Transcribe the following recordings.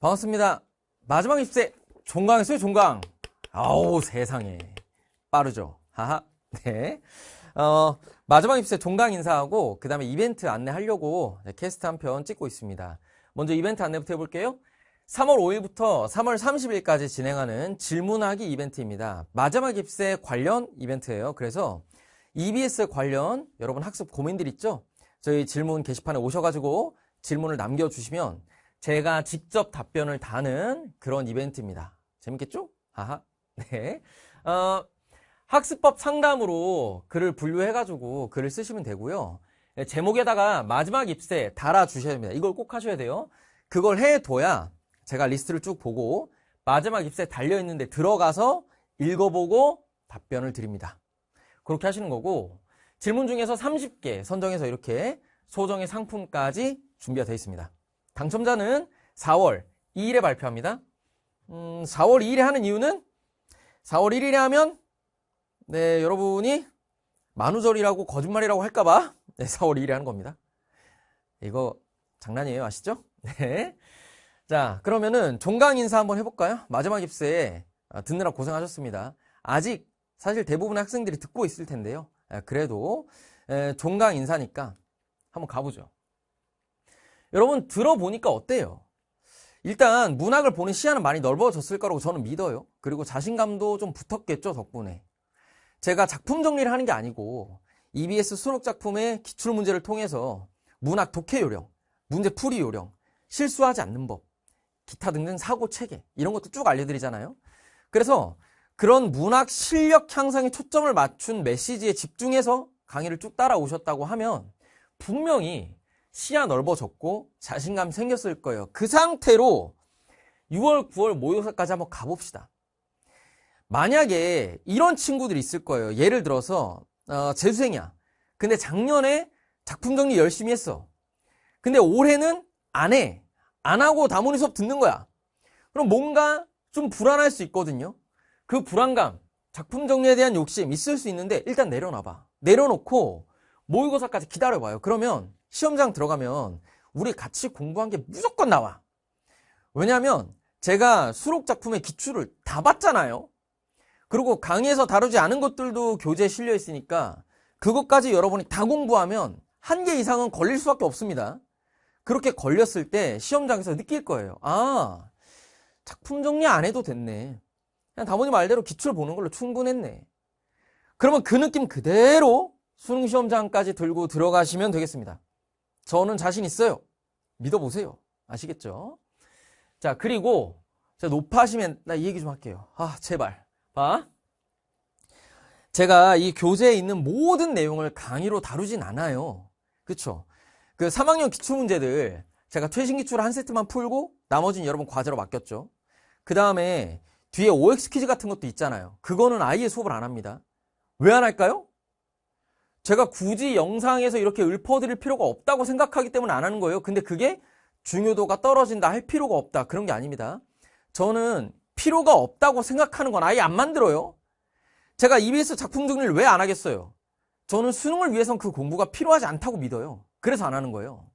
반갑습니다. 마지막 입세 종강했어요, 종강. 아우, 세상에. 빠르죠. 하하. 네. 마지막 입세 종강 인사하고, 그 다음에 이벤트 안내하려고 캐스트 한 편 찍고 있습니다. 먼저 이벤트 안내부터 해볼게요. 3월 5일부터 3월 30일까지 진행하는 질문하기 이벤트입니다. 마지막 입세 관련 이벤트예요. 그래서 EBS 관련 여러분 학습 고민들 있죠? 저희 질문 게시판에 오셔가지고 질문을 남겨주시면 제가 직접 답변을 다는 그런 이벤트입니다. 재밌겠죠? 하하. 네. 학습법 상담으로 글을 분류해가지고 글을 쓰시면 되고요. 제목에다가 마지막 입세 달아주셔야 됩니다. 이걸 꼭 하셔야 돼요. 그걸 해둬야 제가 리스트를 쭉 보고 마지막 입세 달려있는데 들어가서 읽어보고 답변을 드립니다. 그렇게 하시는 거고, 질문 중에서 30개 선정해서 이렇게 소정의 상품까지 준비가 되어 있습니다. 당첨자는 4월 2일에 발표합니다. 4월 2일에 하는 이유는 4월 1일에 하면 네, 여러분이 만우절이라고 거짓말이라고 할까봐 4월 2일에 하는 겁니다. 이거 장난이에요, 아시죠? 네. 자, 그러면은 종강 인사 한번 해볼까요? 마지막 입세에 듣느라 고생하셨습니다. 아직 사실 대부분의 학생들이 듣고 있을 텐데요. 그래도 종강 인사니까 한번 가보죠. 여러분 들어보니까 어때요? 일단 문학을 보는 시야는 많이 넓어졌을 거라고 저는 믿어요. 그리고 자신감도 좀 붙었겠죠, 덕분에. 제가 작품 정리를 하는 게 아니고 EBS 수록 작품의 기출 문제를 통해서 문학 독해 요령, 문제 풀이 요령, 실수하지 않는 법, 기타 등등 사고 체계 이런 것도 쭉 알려드리잖아요. 그래서 그런 문학 실력 향상에 초점을 맞춘 메시지에 집중해서 강의를 쭉 따라오셨다고 하면 분명히 시야 넓어졌고 자신감 생겼을 거예요. 그 상태로 6월, 9월 모의고사까지 한번 가봅시다. 만약에 이런 친구들이 있을 거예요. 예를 들어서 재수생이야. 근데 작년에 작품 정리 열심히 했어. 근데 올해는 안 해. 안 하고 다문이 수업 듣는 거야. 그럼 뭔가 좀 불안할 수 있거든요. 그 불안감, 작품 정리에 대한 욕심 있을 수 있는데 일단 내려놔봐. 내려놓고 모의고사까지 기다려봐요. 그러면 시험장 들어가면 우리 같이 공부한 게 무조건 나와. 왜냐하면 제가 수록 작품의 기출을 다 봤잖아요. 그리고 강의에서 다루지 않은 것들도 교재에 실려 있으니까 그것까지 여러분이 다 공부하면 한 개 이상은 걸릴 수밖에 없습니다. 그렇게 걸렸을 때 시험장에서 느낄 거예요. 아, 작품 정리 안 해도 됐네. 그냥 다모님 말대로 기출 보는 걸로 충분했네. 그러면 그 느낌 그대로 수능 시험장까지 들고 들어가시면 되겠습니다. 저는 자신 있어요. 믿어보세요. 아시겠죠? 자, 그리고 제가 높아하시면 나 이 얘기 좀 할게요. 아, 제발. 봐. 제가 이 교재에 있는 모든 내용을 강의로 다루진 않아요. 그쵸? 그 3학년 기출문제들 제가 퇴신 기출 한 세트만 풀고 나머지는 여러분 과제로 맡겼죠. 그 다음에 뒤에 OX 퀴즈 같은 것도 있잖아요. 그거는 아예 수업을 안 합니다. 왜 안 할까요? 제가 굳이 영상에서 이렇게 읊어드릴 필요가 없다고 생각하기 때문에 안 하는 거예요. 근데 그게 중요도가 떨어진다 할 필요가 없다. 그런 게 아닙니다. 저는 필요가 없다고 생각하는 건 아예 안 만들어요. 제가 EBS 작품 정리를 왜 안 하겠어요? 저는 수능을 위해선 그 공부가 필요하지 않다고 믿어요. 그래서 안 하는 거예요.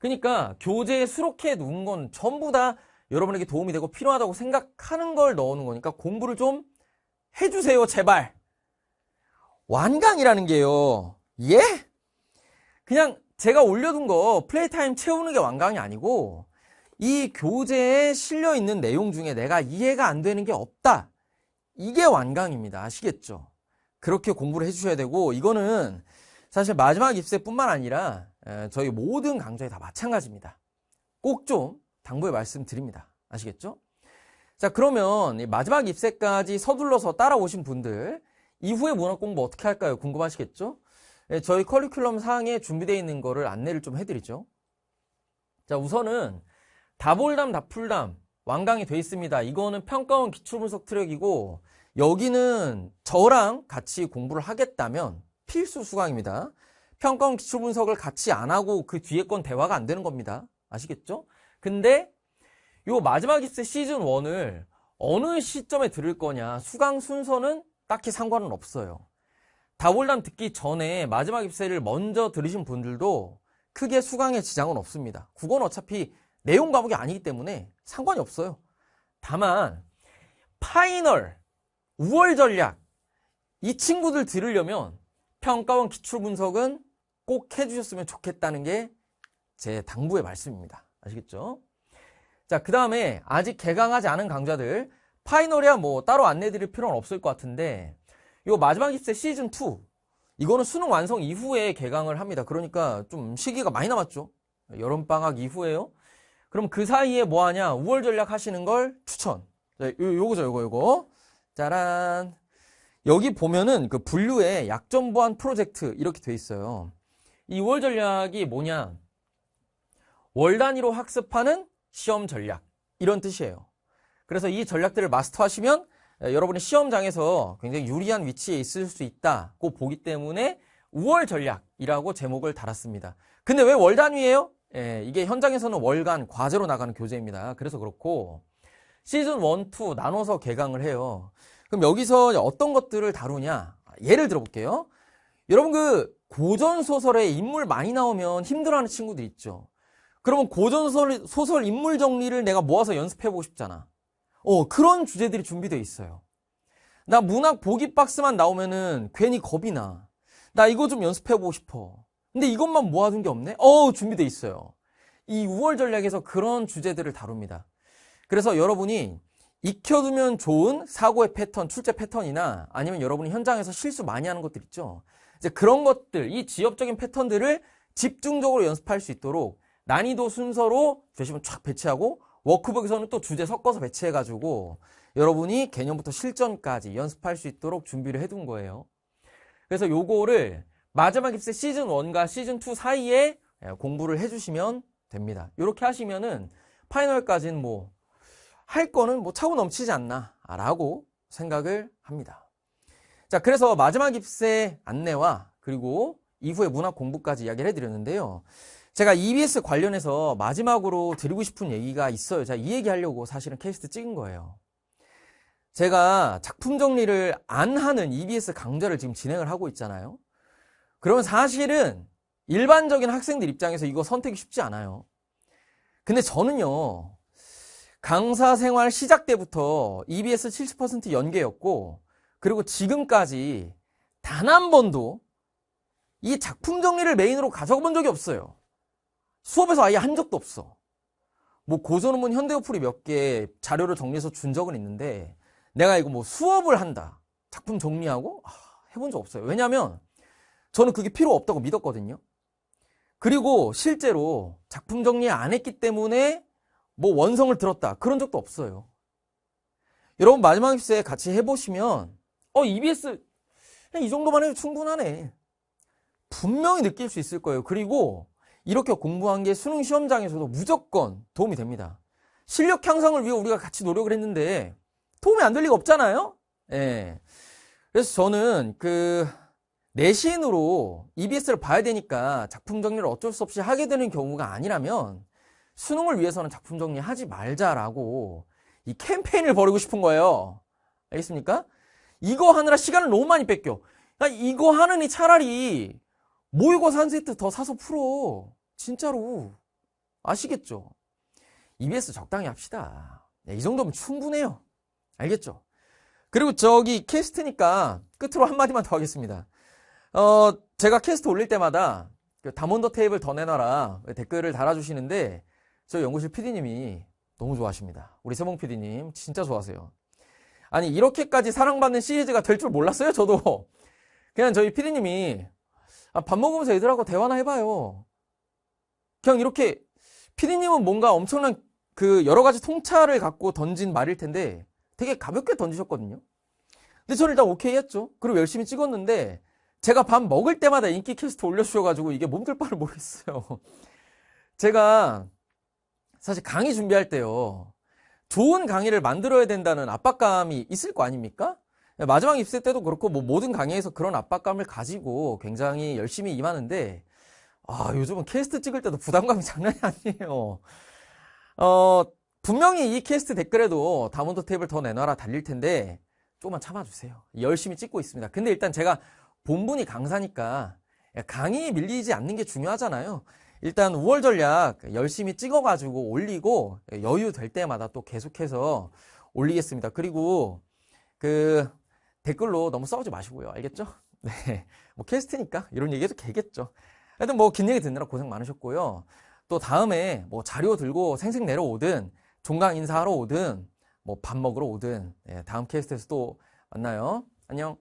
그러니까 교재에 수록해 놓은 건 전부 다 여러분에게 도움이 되고 필요하다고 생각하는 걸 넣어놓은 거니까 공부를 좀 해주세요, 제발. 완강이라는 게요. 예? 그냥 제가 올려둔 거 플레이 타임 채우는 게 완강이 아니고 이 교재에 실려있는 내용 중에 내가 이해가 안 되는 게 없다. 이게 완강입니다. 아시겠죠? 그렇게 공부를 해주셔야 되고 이거는 사실 마지막 입세뿐만 아니라 저희 모든 강좌에 다 마찬가지입니다. 꼭 좀 당부의 말씀드립니다. 아시겠죠? 자, 그러면 이 마지막 입세까지 서둘러서 따라오신 분들 이후에 문학 공부 어떻게 할까요? 궁금하시겠죠? 저희 커리큘럼 사항에 준비되어 있는 거를 안내를 좀 해드리죠. 자, 우선은 다볼담, 다풀담 완강이 되어 있습니다. 이거는 평가원 기출분석 트랙이고 여기는 저랑 같이 공부를 하겠다면 필수 수강입니다. 평가원 기출분석을 같이 안 하고 그 뒤에 건 대화가 안 되는 겁니다. 아시겠죠? 근데 요 마지막 입세 시즌 1을 어느 시점에 들을 거냐 수강 순서는 딱히 상관은 없어요. 다볼담 듣기 전에 마지막 입세를 먼저 들으신 분들도 크게 수강에 지장은 없습니다. 그건 어차피 내용 과목이 아니기 때문에 상관이 없어요. 다만 파이널, 우월 전략 이 친구들 들으려면 평가원 기출 분석은 꼭 해주셨으면 좋겠다는 게 제 당부의 말씀입니다. 아시겠죠? 자, 그 다음에 아직 개강하지 않은 강좌들 파이널이야 뭐 따로 안내 드릴 필요는 없을 것 같은데 요 마지막 입세 시즌2 이거는 수능 완성 이후에 개강을 합니다. 그러니까 좀 시기가 많이 남았죠. 여름방학 이후에요. 그럼 그 사이에 뭐 하냐? 5월 전략 하시는 걸 추천. 자, 요거죠, 요거. 짜란. 여기 보면은 그 분류에 약점 보완 프로젝트 이렇게 돼 있어요. 이 5월 전략이 뭐냐? 월 단위로 학습하는 시험 전략. 이런 뜻이에요. 그래서 이 전략들을 마스터하시면 여러분이 시험장에서 굉장히 유리한 위치에 있을 수 있다고 보기 때문에 5월 전략이라고 제목을 달았습니다. 근데 왜 월 단위예요? 이게 현장에서는 월간 과제로 나가는 교재입니다. 그래서 그렇고 시즌 1, 2 나눠서 개강을 해요. 그럼 여기서 어떤 것들을 다루냐? 예를 들어볼게요. 여러분 그 고전소설에 인물 많이 나오면 힘들어하는 친구들 있죠. 그러면 고전소설 인물 정리를 내가 모아서 연습해보고 싶잖아. 그런 주제들이 준비되어 있어요. 나 문학 보기 박스만 나오면은 괜히 겁이 나. 나 이거 좀 연습해보고 싶어. 근데 이것만 모아둔 게 없네? 준비되어 있어요. 이 6월 전략에서 그런 주제들을 다룹니다. 그래서 여러분이 익혀두면 좋은 사고의 패턴, 출제 패턴이나 아니면 여러분이 현장에서 실수 많이 하는 것들 있죠. 이제 그런 것들, 이 지엽적인 패턴들을 집중적으로 연습할 수 있도록 난이도 순서로 교시문 쫙 배치하고 워크북에서는 또 주제 섞어서 배치해가지고 여러분이 개념부터 실전까지 연습할 수 있도록 준비를 해둔 거예요. 그래서 요거를 마지막 입세 시즌 1과 시즌 2 사이에 공부를 해주시면 됩니다. 이렇게 하시면은 파이널까지는 뭐 할 거는 뭐 차고 넘치지 않나 라고 생각을 합니다. 자, 그래서 마지막 입세 안내와 그리고 이후에 문학 공부까지 이야기를 해드렸는데요. 제가 EBS 관련해서 마지막으로 드리고 싶은 얘기가 있어요. 자, 이 얘기 하려고 사실은 캐스트 찍은 거예요. 제가 작품 정리를 안 하는 EBS 강좌를 지금 진행을 하고 있잖아요. 그러면 사실은 일반적인 학생들 입장에서 이거 선택이 쉽지 않아요. 근데 저는요, 강사 생활 시작 때부터 EBS 70% 연계였고, 그리고 지금까지 단 한 번도 이 작품 정리를 메인으로 가져본 적이 없어요. 수업에서 아예 한 적도 없어. 뭐 고전문문 현대어풀이 몇 개 자료를 정리해서 준 적은 있는데 내가 이거 뭐 수업을 한다, 작품 정리하고 해본 적 없어요. 왜냐면 저는 그게 필요 없다고 믿었거든요. 그리고 실제로 작품 정리 안 했기 때문에 뭐 원성을 들었다 그런 적도 없어요. 여러분 마지막 입시에 같이 해보시면 EBS 그냥 이 정도만 해도 충분하네 분명히 느낄 수 있을 거예요. 그리고 이렇게 공부한 게 수능 시험장에서도 무조건 도움이 됩니다. 실력 향상을 위해 우리가 같이 노력을 했는데 도움이 안 될 리가 없잖아요. 그래서 저는 내신으로 EBS를 봐야 되니까 작품 정리를 어쩔 수 없이 하게 되는 경우가 아니라면 수능을 위해서는 작품 정리하지 말자라고 이 캠페인을 벌이고 싶은 거예요. 알겠습니까? 이거 하느라 시간을 너무 많이 뺏겨. 이거 하느니 차라리 모의고사 한 세트 더 사서 풀어. 진짜로. 아시겠죠? EBS 적당히 합시다. 이 정도면 충분해요. 알겠죠? 그리고 저기 캐스트니까 끝으로 한마디만 더 하겠습니다. 제가 캐스트 올릴 때마다 담원더 테이블 더 내놔라 댓글을 달아주시는데 저희 연구실 PD님이 너무 좋아하십니다. 우리 세봉 PD님 진짜 좋아하세요. 아니 이렇게까지 사랑받는 시리즈가 될 줄 몰랐어요. 저도 그냥 저희 PD님이 밥 먹으면서 애들하고 대화나 해봐요. 그냥 이렇게 PD님은 뭔가 엄청난 여러 가지 통찰을 갖고 던진 말일 텐데 되게 가볍게 던지셨거든요. 근데 저는 일단 오케이 했죠. 그리고 열심히 찍었는데 제가 밥 먹을 때마다 인기 캐스트 올려주셔가지고 이게 몸둘 바를 모르겠어요. 제가 사실 강의 준비할 때요, 좋은 강의를 만들어야 된다는 압박감이 있을 거 아닙니까? 마지막 입세 때도 그렇고 뭐 모든 강의에서 그런 압박감을 가지고 굉장히 열심히 임하는데 요즘은 캐스트 찍을 때도 부담감이 장난이 아니에요. 분명히 이 캐스트 댓글에도 담원더 테이블 더 내놔라 달릴 텐데 조금만 참아주세요. 열심히 찍고 있습니다. 근데 일단 제가 본분이 강사니까 강의에 밀리지 않는 게 중요하잖아요. 일단 5월 전략 열심히 찍어가지고 올리고 여유 될 때마다 또 계속해서 올리겠습니다. 그리고 그 댓글로 너무 싸우지 마시고요. 알겠죠? 네. 뭐 캐스트니까 이런 얘기해도 되겠죠. 하여튼 뭐 긴 얘기 듣느라 고생 많으셨고요. 또 다음에 뭐 자료 들고 생생 내려오든 종강 인사하러 오든 뭐 밥 먹으러 오든 다음 캐스트에서 또 만나요. 안녕.